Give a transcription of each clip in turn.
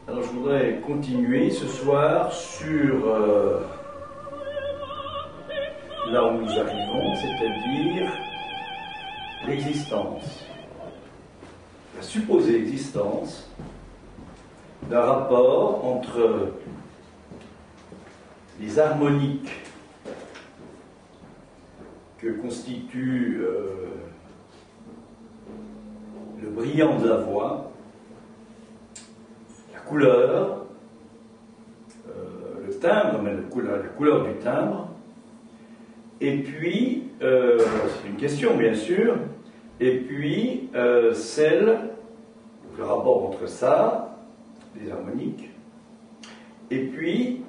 Alors je voudrais continuer ce soir sur là où nous arrivons, c'est-à-dire l'existence, la supposée existence d'un rapport entre les harmoniques que constitue le brillant de la voix, la couleur, le timbre, mais la couleur du timbre, et puis, c'est une question bien sûr, et puis le rapport entre ça, les harmoniques, et puis,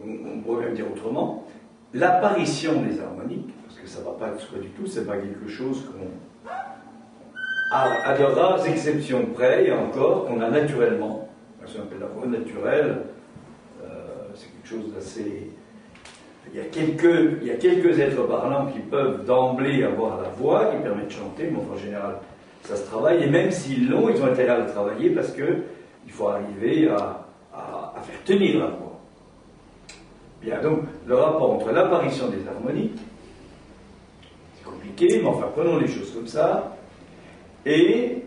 on pourrait même dire autrement, l'apparition des harmoniques, parce que ça ne va pas être du tout, c'est pas quelque chose qu'on, à de rares exceptions près, et encore, qu'on a naturellement. Ce qu'on appelle la voix naturelle, c'est quelque chose d'assez... Il y a quelques êtres parlants qui peuvent d'emblée avoir la voix, qui permet de chanter, mais en général, ça se travaille, et même s'ils l'ont, ils ont intérêt à le travailler, parce qu'il faut arriver à faire tenir la voix. Bien, donc, le rapport entre l'apparition des harmoniques, c'est compliqué, mais enfin, prenons les choses comme ça, et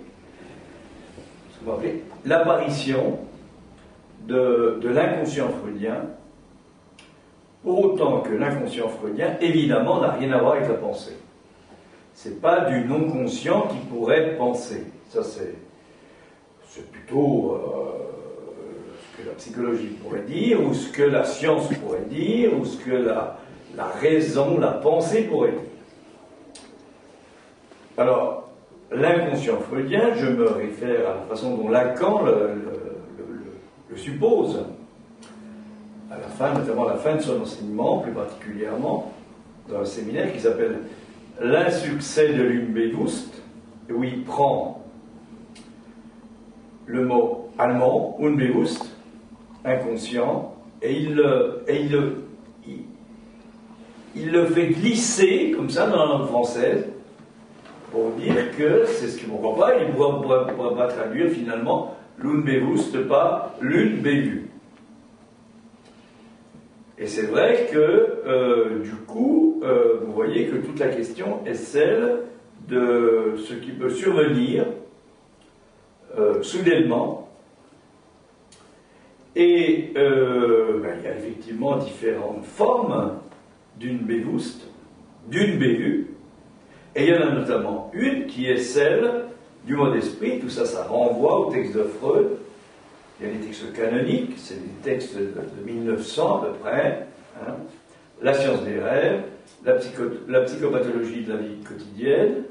ce qu'on va appeler l'apparition de l'inconscient freudien, pour autant que l'inconscient freudien, évidemment, n'a rien à voir avec la pensée. C'est pas du non-conscient qui pourrait penser. Ça, c'est plutôt ce que la psychologie pourrait dire, ou ce que la science pourrait dire, ou ce que la raison, la pensée pourrait dire. Alors, l'inconscient freudien, je me réfère à la façon dont Lacan le suppose, à la fin, notamment à la fin de son enseignement, plus particulièrement dans un séminaire qui s'appelle L'insuccès de l'Unbewusst, où il prend le mot allemand, Unbewusst, inconscient, et il le fait glisser, comme ça, dans la langue française, pour dire que c'est ce qu'il ne comprend pas, il ne pourra pas traduire finalement l'Unbewusst par l'Unbevu. Et c'est vrai que, du coup, vous voyez que toute la question est celle de ce qui peut survenir soudainement. Et il y a effectivement différentes formes d'Unbewusst, d'Unbevu, et il y en a notamment une qui est celle du mot d'esprit. Tout ça, ça renvoie au texte de Freud. Il y a des textes canoniques, c'est des textes de 1900 à peu près, hein. La science des rêves, la psychopathologie de la vie quotidienne,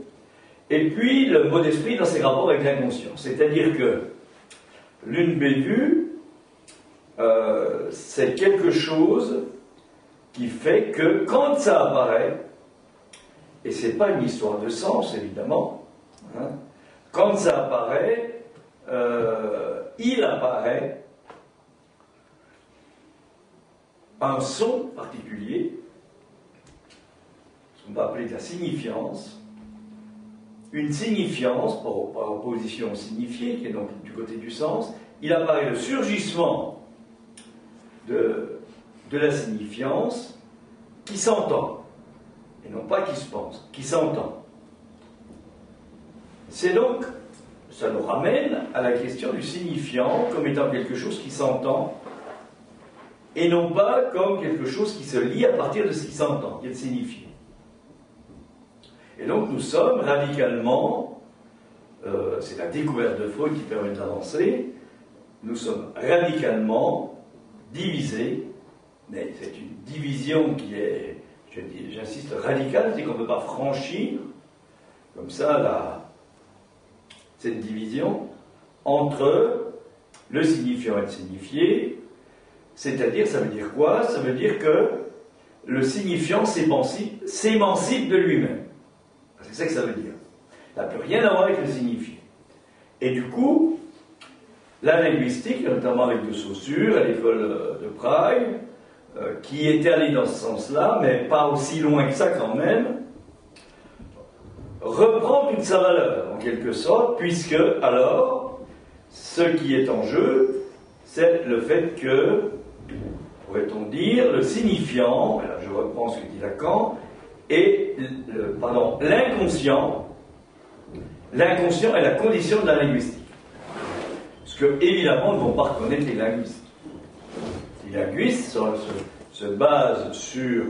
et puis le mot d'esprit dans ses rapports avec l'inconscient. C'est-à-dire que l'Unbevu, c'est quelque chose qui fait que quand ça apparaît, et c'est pas une histoire de sens évidemment, hein, quand ça apparaît, il apparaît un son particulier, ce qu'on va appeler de la signifiance, une signifiance par opposition au signifié, qui est donc du côté du sens. Il apparaît le surgissement de la signifiance qui s'entend, et non pas qui se pense, qui s'entend. C'est donc, ça nous ramène à la question du signifiant comme étant quelque chose qui s'entend, et non pas comme quelque chose qui se lie à partir de ce qui s'entend, qui est signifié. Et donc nous sommes radicalement, c'est la découverte de Freud qui permet d'avancer, nous sommes radicalement divisés, mais c'est une division qui est, j'insiste, radicale, c'est qu'on ne peut pas franchir comme ça cette division entre le signifiant et le signifié, c'est-à-dire, ça veut dire quoi? Ça veut dire que le signifiant s'émancipe de lui-même. C'est ça que ça veut dire. Ça n'a plus rien à voir avec le signifié. Et du coup, la linguistique, notamment avec de Saussure, à l'école de Prague, qui était allée dans ce sens-là, mais pas aussi loin que ça quand même, reprend toute sa valeur, en quelque sorte, puisque, alors, ce qui est en jeu, c'est le fait que, pourrait-on dire, le signifiant, là je reprends ce que dit Lacan, et l'inconscient est la condition de la linguistique. Parce que, évidemment, ils ne vont pas reconnaître les linguistes. Les linguistes se basent sur,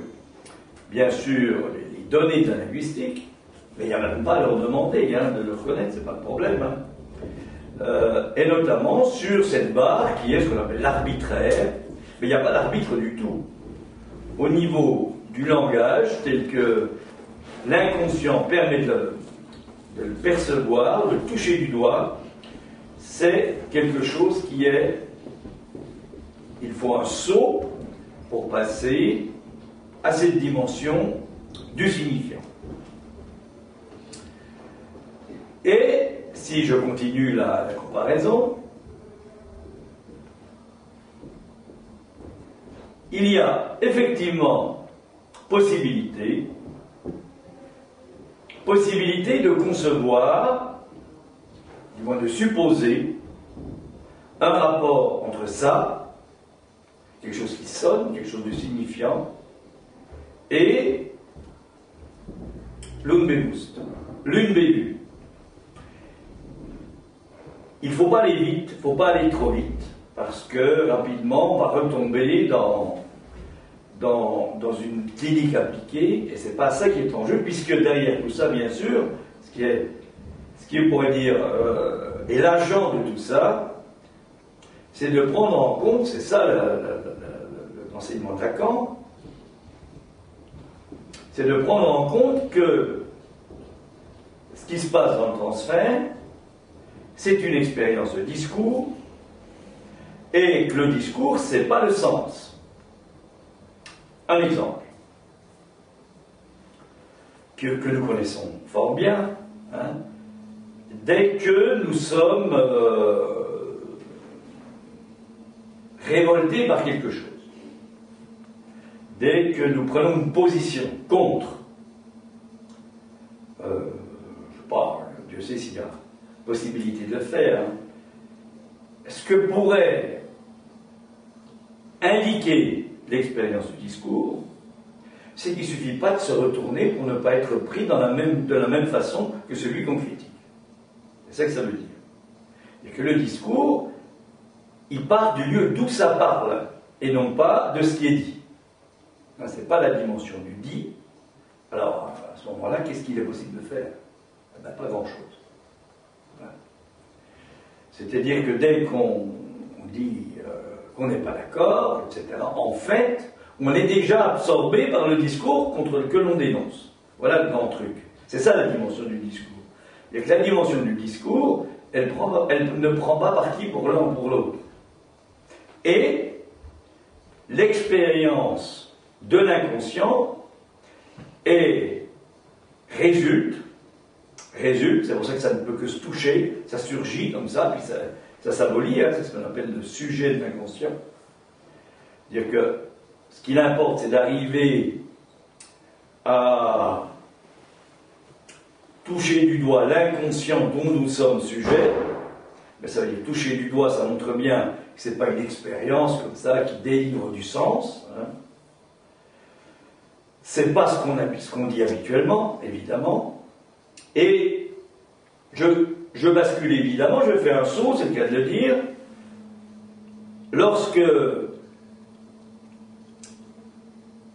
bien sûr, les données de la linguistique, mais il n'y a même pas à leur demander de le reconnaître, c'est pas le problème. Et notamment sur cette barre qui est ce qu'on appelle l'arbitraire, mais il n'y a pas d'arbitre du tout. Au niveau du langage, tel que l'inconscient permet de le percevoir, de le toucher du doigt, c'est quelque chose qui est... Il faut un saut pour passer à cette dimension du signifiant. Et si je continue la comparaison, il y a effectivement possibilité de concevoir, du moins de supposer, un rapport entre ça, quelque chose qui sonne, quelque chose de signifiant, et l'unbewusst, l'inbévu. Il ne faut pas aller vite, il ne faut pas aller trop vite, parce que rapidement on va retomber dans une clinique appliquée, et c'est pas ça qui est en jeu, puisque derrière tout ça, bien sûr, ce qui on pourrait dire, est l'agent de tout ça, c'est de prendre en compte, c'est ça l'enseignement de Lacan, c'est de prendre en compte que ce qui se passe dans le transfert, c'est une expérience de discours, et que le discours, c'est pas le sens. Un exemple que nous connaissons fort bien, dès que nous sommes révoltés par quelque chose, dès que nous prenons une position contre, je ne sais pas, Dieu sait s'il y a possibilité de le faire, ce que pourrait indiquer l'expérience du discours, c'est qu'il ne suffit pas de se retourner pour ne pas être pris de la même façon que celui qu'on critique. C'est ça que ça veut dire. Et que le discours, il part du lieu d'où ça parle, et non pas de ce qui est dit. Ce n'est pas la dimension du dit. Alors, à ce moment-là, qu'est-ce qu'il est possible de faire? Pas grand-chose. C'est-à-dire que dès qu'on dit qu'on n'est pas d'accord, etc., en fait, on est déjà absorbé par le discours contre lequel l'on dénonce. Voilà le grand truc. C'est ça la dimension du discours. Et que la dimension du discours, elle ne prend pas parti pour l'un ou pour l'autre. Et l'expérience de l'inconscient résulte, c'est pour ça que ça ne peut que se toucher, ça surgit comme ça, puis ça s'abolit, c'est ce qu'on appelle le sujet de l'inconscient. C'est-à-dire que ce qu'il importe, c'est d'arriver à toucher du doigt l'inconscient dont nous sommes sujets. Mais ça veut dire toucher du doigt, ça montre bien que ce n'est pas une expérience comme ça qui délivre du sens. C'est pas ce qu'on dit habituellement, évidemment. Et je bascule évidemment, je fais un saut, c'est le cas de le dire. Lorsque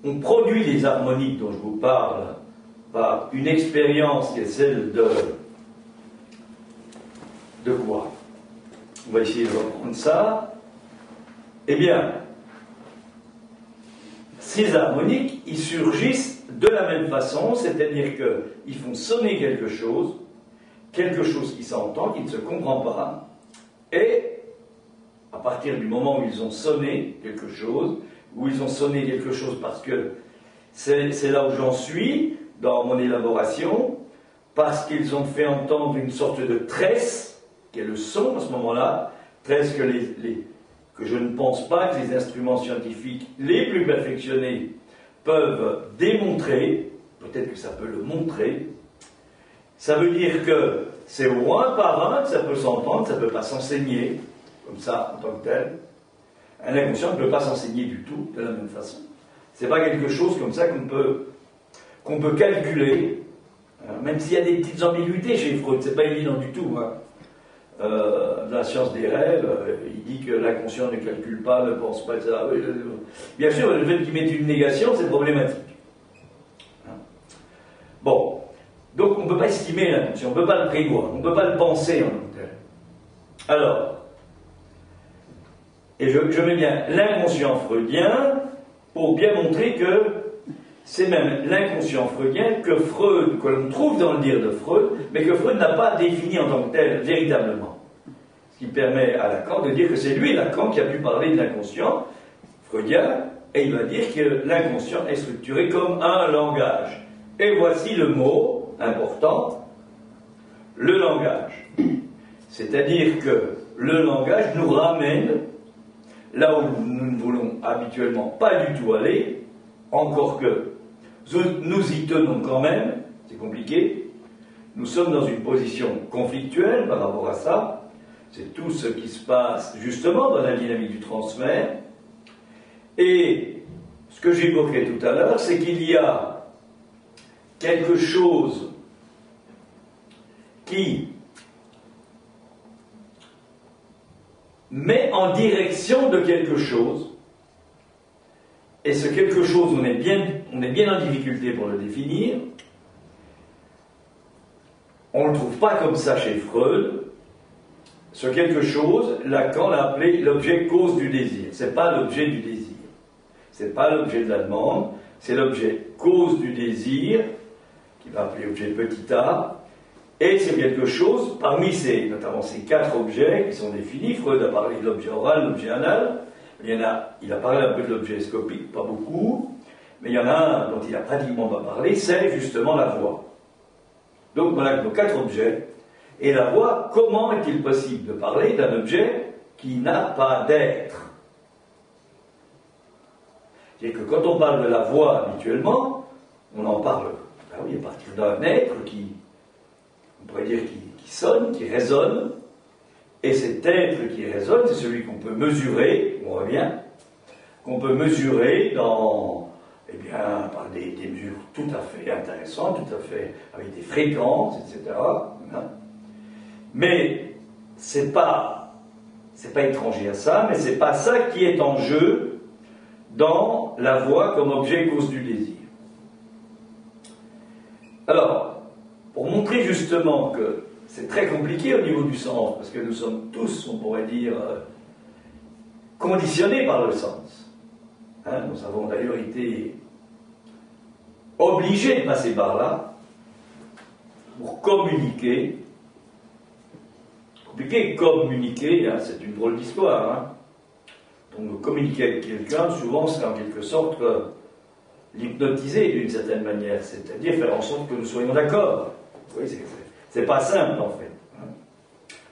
on produit les harmoniques dont je vous parle par une expérience qui est celle de quoi? On va essayer de reprendre ça. Eh bien, ces harmoniques, ils surgissent de la même façon, c'est-à-dire qu'ils font sonner quelque chose qui s'entend, qui ne se comprend pas, et à partir du moment où ils ont sonné quelque chose parce que c'est là où j'en suis dans mon élaboration, parce qu'ils ont fait entendre une sorte de tresse, qui est le son à ce moment-là, tresse que je ne pense pas que les instruments scientifiques les plus perfectionnés peuvent démontrer, peut-être que ça peut le montrer. Ça veut dire que c'est au un par un que ça peut s'entendre, ça ne peut pas s'enseigner, comme ça, en tant que tel. Un inconscient ne peut pas s'enseigner du tout de la même façon. C'est pas quelque chose comme ça qu'on peut calculer, hein, même s'il y a des petites ambiguïtés chez Freud, c'est pas évident du tout. Hein. Dans la science des rêves, il dit que l'inconscient ne calcule pas, ne pense pas, etc. Bien sûr, le fait qu'il mette une négation, c'est problématique. Hein. Bon, donc on ne peut pas estimer l'inconscient, on ne peut pas le prévoir, on ne peut pas le penser en tant que tel. Alors, et je mets bien l'inconscient freudien pour bien montrer que c'est même l'inconscient freudien que l'on trouve dans le dire de Freud, mais que Freud n'a pas défini en tant que tel véritablement. Ce qui permet à Lacan de dire que c'est lui, Lacan, qui a pu parler de l'inconscient freudien, et il va dire que l'inconscient est structuré comme un langage. Et voici le mot important, le langage. C'est-à-dire que le langage nous ramène là où nous ne voulons habituellement pas du tout aller, encore que nous y tenons quand même, c'est compliqué, nous sommes dans une position conflictuelle par rapport à ça, c'est tout ce qui se passe justement dans la dynamique du transfert, et ce que j'évoquais tout à l'heure, c'est qu'il y a quelque chose qui met en direction de quelque chose, et ce quelque chose, on est bien en difficulté pour le définir, on ne le trouve pas comme ça chez Freud. Ce quelque chose, Lacan l'a appelé l'objet cause du désir. Ce n'est pas l'objet du désir. Ce n'est pas l'objet de la demande, c'est l'objet cause du désir, qu'il va appeler objet petit a, et c'est quelque chose, parmi notamment ces 4 objets qui sont définis, Freud a parlé de l'objet oral, l'objet anal, il a parlé un peu de l'objet scopique, pas beaucoup, mais il y en a un dont il n'a pratiquement pas parlé, c'est justement la voix. Donc voilà nos 4 objets, et la voix, comment est-il possible de parler d'un objet qui n'a pas d'être? C'est-à-dire que quand on parle de la voix habituellement, on en parle, ben oui, à partir d'un être qui, on pourrait dire, qui sonne, qui résonne, et cet être qui résonne, c'est celui qu'on peut mesurer, on revient, qu'on peut mesurer par des mesures tout à fait intéressantes, tout à fait avec des fréquences, etc. Hein. Mais c'est pas étranger à ça, mais c'est pas ça qui est en jeu dans la voix comme objet cause du désir. Alors, pour montrer justement que c'est très compliqué au niveau du sens, parce que nous sommes tous, on pourrait dire, conditionnés par le sens. Hein, nous avons d'ailleurs été obligés de passer par là pour communiquer. Compliqué, communiquer, hein, c'est une drôle d'histoire. Hein. Donc communiquer avec quelqu'un, souvent c'est en quelque sorte l'hypnotiser d'une certaine manière, c'est-à-dire faire en sorte que nous soyons d'accord. Oui, c'est pas simple en fait. Hein.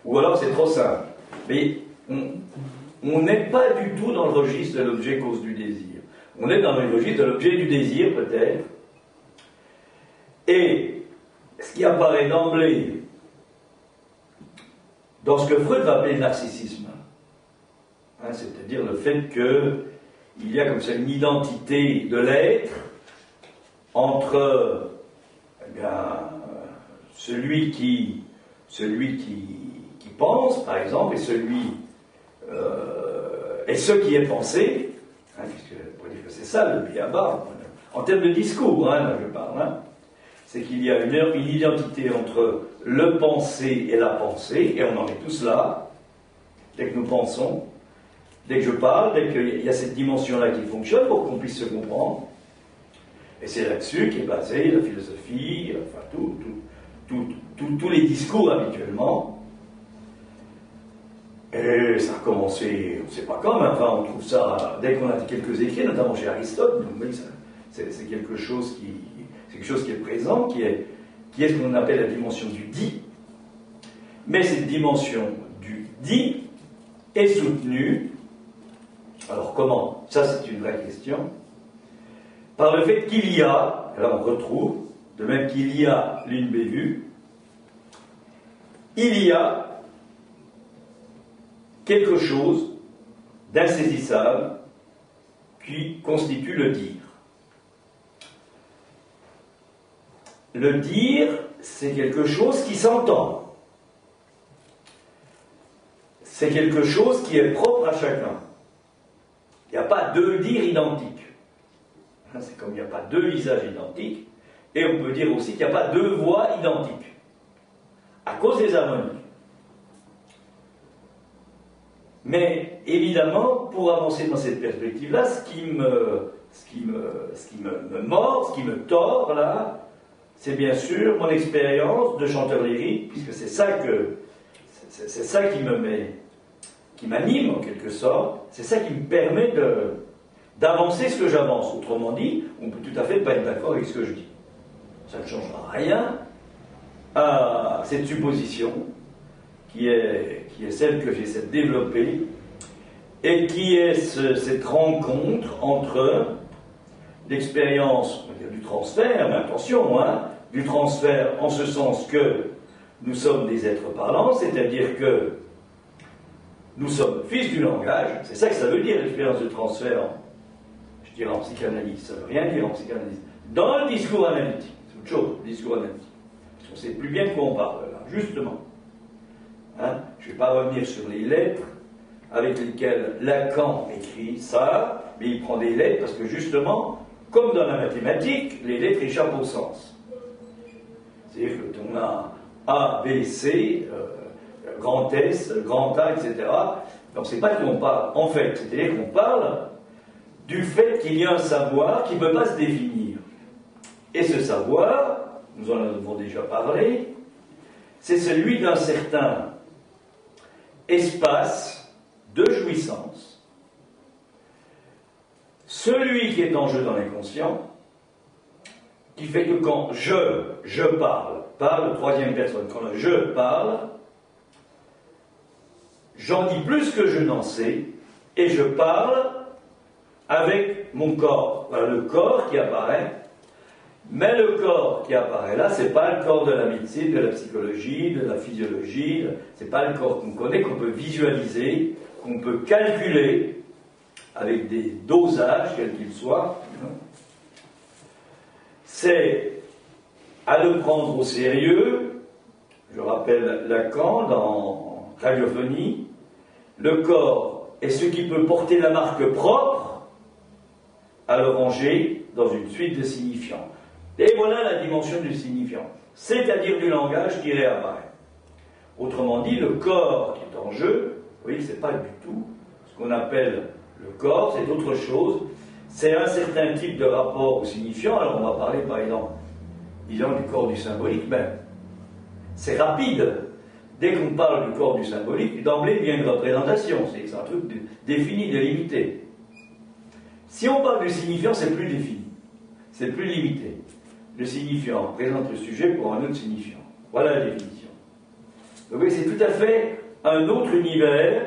Ou alors c'est trop simple. Mais on n'est pas du tout dans le registre de l'objet cause du désir. On est dans le registre de l'objet du désir peut-être. Et ce qui apparaît d'emblée dans ce que Freud va appeler le narcissisme, hein, c'est-à-dire le fait qu'il y a comme ça une identité de l'être entre celui qui pense, par exemple, et ce qui est pensé, hein, puisque on pourrait dire que c'est ça le b.a.-ba, en termes de discours, hein, là je parle, hein, c'est qu'il y a une identité entre le pensé et la pensée, et on en est tous là, dès que nous pensons, dès que je parle, dès qu'il y a cette dimension-là qui fonctionne pour qu'on puisse se comprendre. Et c'est là-dessus qu'est basée la philosophie, enfin tous les discours habituellement. Et ça a commencé, on ne sait pas quand, mais enfin on trouve ça, dès qu'on a quelques écrits, notamment chez Aristote, donc oui, c'est quelque chose qui est présent, qui est ce qu'on appelle la dimension du dit. Mais cette dimension du dit est soutenue, alors comment? Ça c'est une vraie question. Par le fait qu'il y a, là on retrouve, de même qu'il y a l'une bévue, il y a quelque chose d'insaisissable qui constitue le dire. Le dire, c'est quelque chose qui s'entend. C'est quelque chose qui est propre à chacun. Il n'y a pas deux dires identiques. C'est comme il n'y a pas deux visages identiques. Et on peut dire aussi qu'il n'y a pas deux voix identiques. À cause des harmonies. Mais évidemment, pour avancer dans cette perspective-là, ce qui me mord, ce qui me tord, là, c'est bien sûr mon expérience de chanteur lyrique, puisque c'est ça qui m'anime en quelque sorte, c'est ça qui me permet d'avancer ce que j'avance. Autrement dit, on peut tout à fait pas être d'accord avec ce que je dis. Ça ne changera rien à cette supposition qui est celle que j'essaie de développer et qui est cette rencontre entre l'expérience, on va dire, du transfert, mais attention, du transfert en ce sens que nous sommes des êtres parlants, c'est-à-dire que nous sommes fils du langage, c'est ça que ça veut dire l'expérience de transfert, je dirais en psychanalyse, ça ne veut rien dire en psychanalyse. Dans le discours analytique, c'est autre chose, le discours analytique, parce qu'on sait plus bien de quoi on parle là, justement. Je ne vais pas revenir sur les lettres avec lesquelles Lacan écrit ça, mais il prend des lettres parce que justement, comme dans la mathématique, les lettres échappent au sens. C'est-à-dire que on a A, B, C, grand S, grand A, etc. Donc c'est pas de quoi on parle, en fait. C'est-à-dire qu'on parle du fait qu'il y a un savoir qui ne peut pas se définir. Et ce savoir, nous en avons déjà parlé, c'est celui d'un certain espace de jouissance, celui qui est en jeu dans l'inconscient, qui fait que quand je parle troisième personne, quand le je parle, j'en dis plus que je n'en sais, et je parle avec mon corps. Voilà le corps qui apparaît, mais le corps qui apparaît là, c'est pas le corps de la médecine, de la psychologie, de la physiologie, c'est pas le corps qu'on connaît, qu'on peut visualiser, qu'on peut calculer avec des dosages, quels qu'ils soient. C'est à le prendre au sérieux. Je rappelle Lacan dans Radiophonie, le corps est ce qui peut porter la marque propre à le ranger dans une suite de signifiants. Et voilà la dimension du signifiant, c'est-à-dire du langage qui réapparaît. Autrement dit, le corps qui est en jeu, vous voyez, c'est pas du tout ce qu'on appelle le corps, c'est autre chose. C'est un certain type de rapport au signifiant. Alors on va parler par exemple, disons, du corps du symbolique, ben, c'est rapide. Dès qu'on parle du corps du symbolique, d'emblée vient une représentation, c'est un truc défini, délimité. Si on parle du signifiant, c'est plus défini, c'est plus limité. Le signifiant présente le sujet pour un autre signifiant. Voilà la définition. Donc oui, c'est tout à fait un autre univers,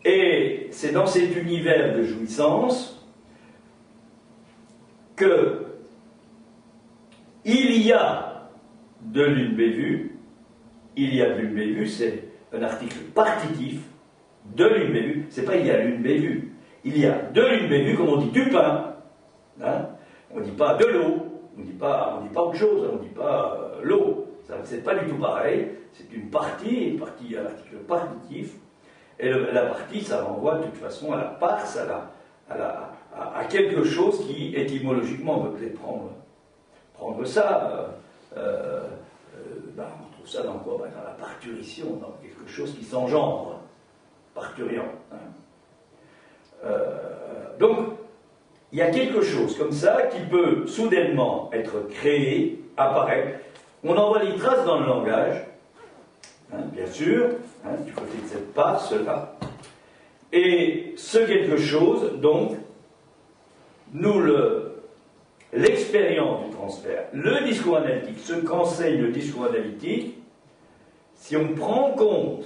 et c'est dans cet univers de jouissance que il y a de l'une bévue. Il y a de l'une bévue, c'est un article partitif, de l'une bévue, c'est pas il y a l'une bévue. Il y a de l'une bévue, comme on dit du pain. On ne dit pas de l'eau, on ne dit pas autre chose, on ne dit pas l'eau. C'est pas du tout pareil, c'est une partie à l'article partitif, et la partie, ça renvoie de toute façon à la parse, à quelque chose qui, étymologiquement, on peut peut-être prendre ça. On trouve ça dans quoi? Dans la parturition, dans quelque chose qui s'engendre, parturiant. Donc, il y a quelque chose comme ça qui peut soudainement être créé, apparaître. On en voit les traces dans le langage, bien sûr, du côté de cette parse-là. Et ce quelque chose, donc, nous l'expérience du transfert, le discours analytique, ce qu'enseigne le discours analytique, si on prend en compte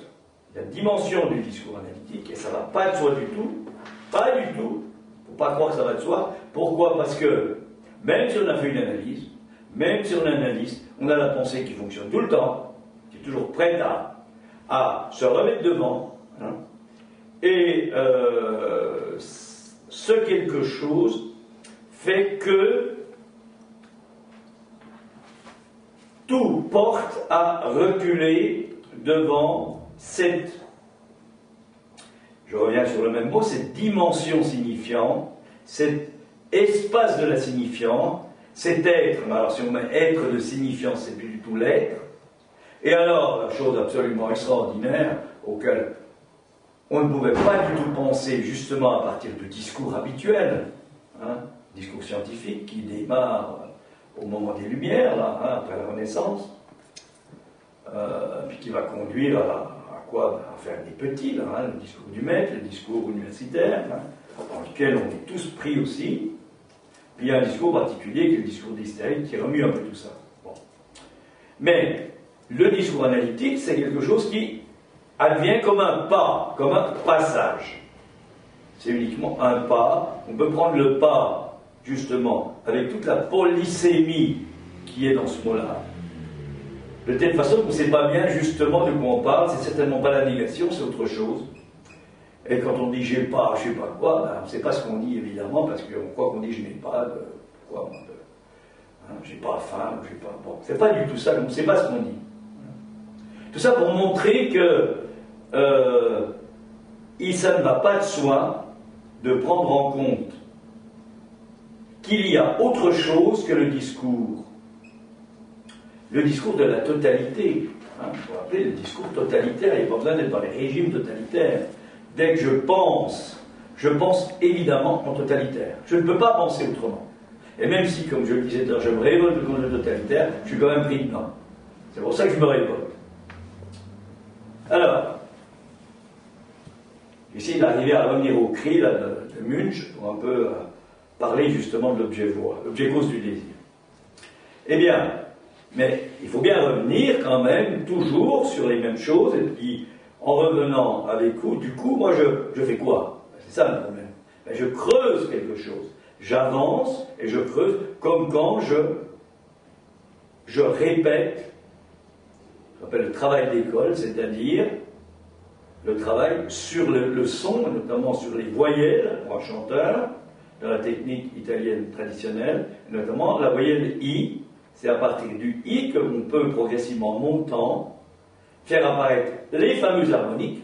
la dimension du discours analytique, et ça ne va pas de soi du tout, pas du tout, il ne faut pas croire que ça va de soi. Pourquoi? Parce que même si on a fait une analyse, même si on analyse, on a la pensée qui fonctionne tout le temps, qui est toujours prête à se remettre devant, et Et ce quelque chose fait que tout porte à reculer devant cette, je reviens sur le même mot, cette dimension signifiante, cet espace de la signifiante, cet être, alors si on met être de signifiant, c'est plus du tout l'être, et alors la chose absolument extraordinaire auquel on ne pouvait pas du tout penser justement à partir de discours habituels, discours scientifique qui démarre au moment des Lumières, là, après la Renaissance, puis qui va conduire à quoi? À faire des petits, là, le discours du maître, le discours universitaire, dans lequel on est tous pris aussi. Puis il y a un discours particulier qui est le discours d'Hystérique qui remue un peu tout ça. Bon. Mais le discours analytique, c'est quelque chose qui advient comme un pas, comme un passage. C'est uniquement un pas. On peut prendre le pas, justement, avec toute la polysémie qui est dans ce mot-là. De telle façon qu'on ne sait pas bien justement de quoi on parle, c'est certainement pas la négation, c'est autre chose. Et quand on dit j'ai pas, je sais pas quoi, ben, on ne sait pas ce qu'on dit évidemment, parce qu'on croit qu'on dit je n'ai pas, j'ai pas faim, j'ai pas. Bon, c'est pas du tout ça, on ne sait pas ce qu'on dit. Tout ça pour montrer que ça ne va pas de soi de prendre en compte qu'il y a autre chose que le discours de la totalité. Il faut appeler le discours totalitaire, il n'y a pas besoin d'être dans les régimes totalitaires. Dès que je pense évidemment en totalitaire. Je ne peux pas penser autrement. Et même si, comme je le disais, je me révolte contre le totalitaire, je suis quand même pris dedans. C'est pour ça que je me révolte. Alors, j'essaie d'arriver à revenir au cri là, de Munch pour un peu parler justement de l'objet voix, l'objet cause du désir. Eh bien, mais il faut bien revenir quand même toujours sur les mêmes choses, et puis en revenant avec du coup, moi je fais quoi? C'est ça le problème. Ben, je creuse quelque chose. J'avance et je creuse, comme quand je répète, ce qu'on appelle le travail d'école, c'est-à-dire le travail sur le son, notamment sur les voyelles pour un chanteur, dans la technique italienne traditionnelle, notamment la voyelle I. C'est à partir du I que l'on peut progressivement montant faire apparaître les fameuses harmoniques,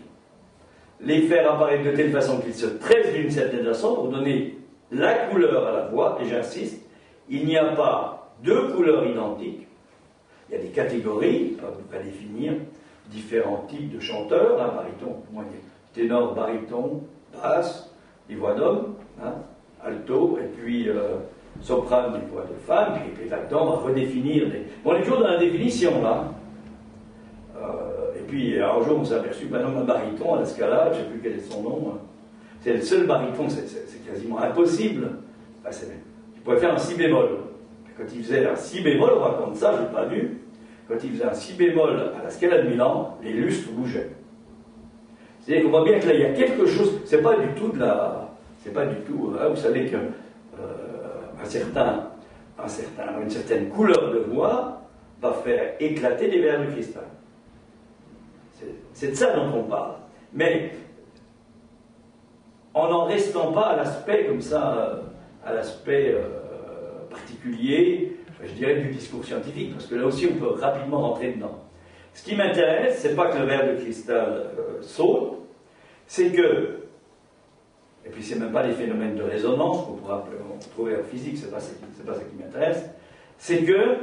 les faire apparaître de telle façon qu'ils se tressent d'une certaine façon pour donner la couleur à la voix, et j'insiste, il n'y a pas deux couleurs identiques, il y a des catégories, on va définir différents types de chanteurs, baryton, ténor, baryton, basse, des voix d'homme, alto, et puis soprano, des voix de femme, puis là-dedans on va redéfinir des... Bon, on est toujours dans la définition, là. Et puis, un jour, on s'est aperçu qu'un homme, un baryton, à la Scala, je ne sais plus quel est son nom, c'est le seul baryton, c'est quasiment impossible. Enfin, il pouvait faire un si bémol. Quand il faisait un si bémol, on raconte ça, je n'ai pas vu, quand il faisait un si bémol à la Scala de Milan, les lustres bougeaient. C'est-à-dire qu'on voit bien que là, il y a quelque chose, c'est pas du tout de la... C'est pas du tout... vous savez que une certaine couleur de voix va faire éclater des verres de cristal. C'est de ça dont on parle. Mais en n'en restant pas à l'aspect comme ça, à l'aspect particulier, je dirais, du discours scientifique, parce que là aussi on peut rapidement rentrer dedans. Ce qui m'intéresse, c'est pas que le verre de cristal saute, c'est que, et puis c'est même pas les phénomènes de résonance qu'on pourra trouver en physique, c'est pas ça qui m'intéresse, c'est que,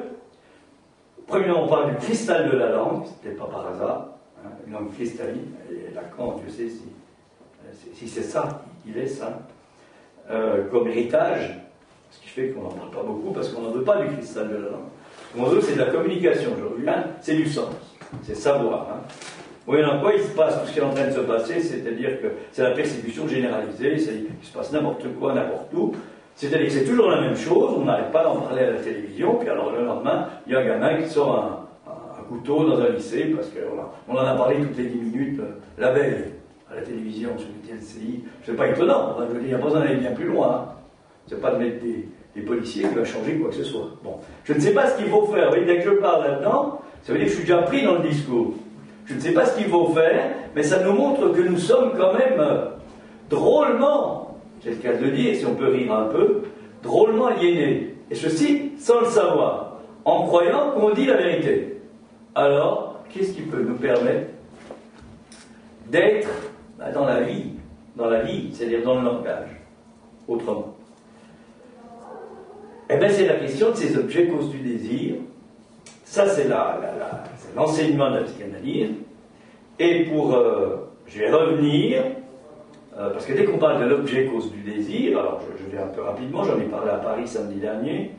premièrement, on parle du cristal de la langue, c'était pas par hasard, une langue cristalline, et Lacan, Dieu sait si c'est ça, il est ça, comme héritage, ce qui fait qu'on n'en parle pas beaucoup, parce qu'on n'en veut pas du cristal de la langue. Ce qu'on veut, c'est de la communication, aujourd'hui, c'est du sens, c'est savoir. Oui, dans quoi il se passe tout ce qui est en train de se passer, c'est-à-dire que c'est la persécution généralisée, il se passe n'importe quoi, n'importe où, c'est-à-dire que c'est toujours la même chose, on n'arrête pas d'en parler à la télévision, puis alors le lendemain, il y a un gamin qui sort un couteau dans un lycée, parce qu'on en a parlé toutes les 10 minutes la veille, à la télévision, sur le TLCI. C'est pas étonnant, je veux dire, il n'y a pas besoin d'aller bien plus loin. C'est pas de mettre des policiers qui va changer quoi que ce soit. Bon, je ne sais pas ce qu'il faut faire. Vous voyez, dès que je parle là-dedans, ça veut dire que je suis déjà pris dans le discours. Je ne sais pas ce qu'il faut faire, mais ça nous montre que nous sommes quand même drôlement, c'est le cas de le dire, si on peut rire un peu, drôlement aliéné. Et ceci sans le savoir, en croyant qu'on dit la vérité. Alors, qu'est-ce qui peut nous permettre d'être dans la vie, c'est-à-dire dans le langage, autrement? Eh bien, c'est la question de ces objets cause du désir. Ça, c'est l'enseignement de la psychanalyse. Et je vais revenir, parce que dès qu'on parle de l'objet cause du désir, alors je vais un peu rapidement, j'en ai parlé à Paris samedi dernier,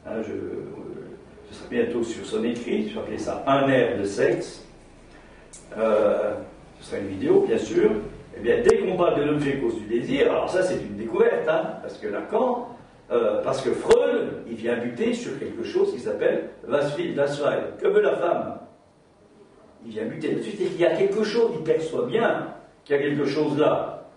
ce sera bientôt sur son écrit, je vais appeler ça un air de sexe. Ce sera une vidéo, bien sûr. Eh bien, dès qu'on parle de l'objet cause du désir, alors ça, c'est une découverte, parce que Lacan, parce que Freud, il vient buter sur quelque chose qui s'appelle Was will das Weib. Que veut la femme? Il vient buter là-dessus, c'est qu'il y a quelque chose, il perçoit bien qu'il y a quelque chose là.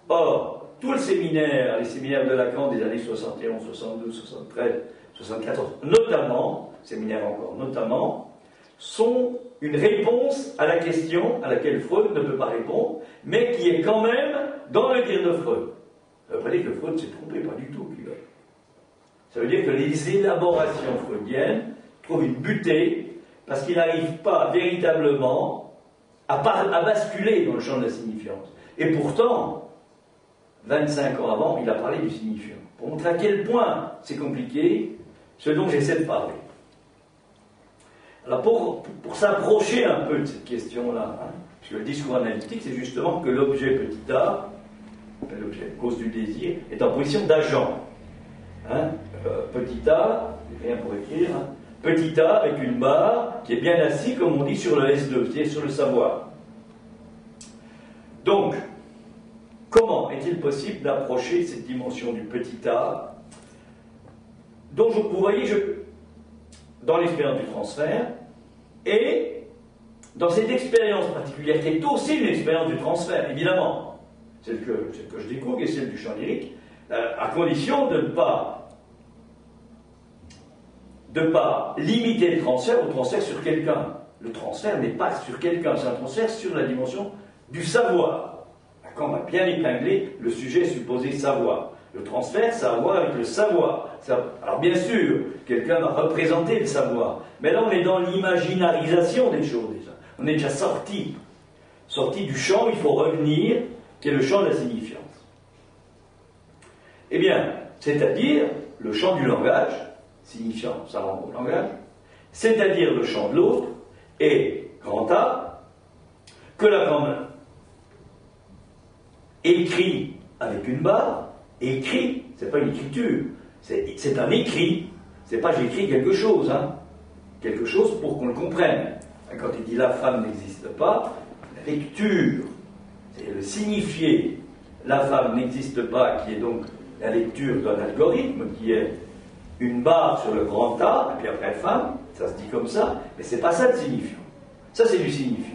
Or, tout le séminaire, les séminaires de Lacan des années 71, 72, 73, 74, notamment, séminaires encore notamment, sont une réponse à la question à laquelle Freud ne peut pas répondre, mais qui est quand même dans le dire de Freud. Ça ne veut pas dire que Freud s'est trompé, pas du tout. Ça veut dire que les élaborations freudiennes trouvent une butée parce qu'il n'arrive pas véritablement à basculer dans le champ de la signifiance. Et pourtant, 25 ans avant, il a parlé du signifiant. Pour montrer à quel point c'est compliqué, ce dont j'essaie de parler. Alors pour s'approcher un peu de cette question-là, parce que le discours analytique, c'est justement que l'objet petit a, l'objet cause du désir, est en position d'agent. Petit a, rien pour écrire, petit a avec une barre qui est bien assis, comme on dit, sur le S2, c'est-à-dire sur le savoir. Donc, comment est-il possible d'approcher cette dimension du petit a, dont vous voyez, dans l'expérience du transfert, et dans cette expérience particulière, qui est aussi une expérience du transfert, évidemment, celle que je découvre et celle du chant lyrique, à condition de ne pas limiter le transfert au transfert sur quelqu'un. Le transfert n'est pas sur quelqu'un, c'est un transfert sur la dimension du savoir. Lacan va bien épingler le sujet supposé savoir. Le transfert, ça a à voir avec le savoir. Alors bien sûr, quelqu'un va représenter le savoir, mais là on est dans l'imaginarisation des choses déjà. On est déjà sorti du champ, il faut revenir, qui est le champ de la signifiance. Eh bien, c'est-à-dire le champ du langage, signifiant, ça rentre au langage, c'est-à-dire le champ de l'autre, et grand A, que Lacan écrit avec une barre, écrit, c'est pas une écriture, c'est un écrit, c'est pas j'écris quelque chose, quelque chose pour qu'on le comprenne. Quand il dit la femme n'existe pas, la lecture, c'est le signifié, la femme n'existe pas, qui est donc la lecture d'un algorithme, qui est une barre sur le grand A, et puis après femme, ça se dit comme ça, mais c'est pas ça le signifiant. Ça c'est du signifiant.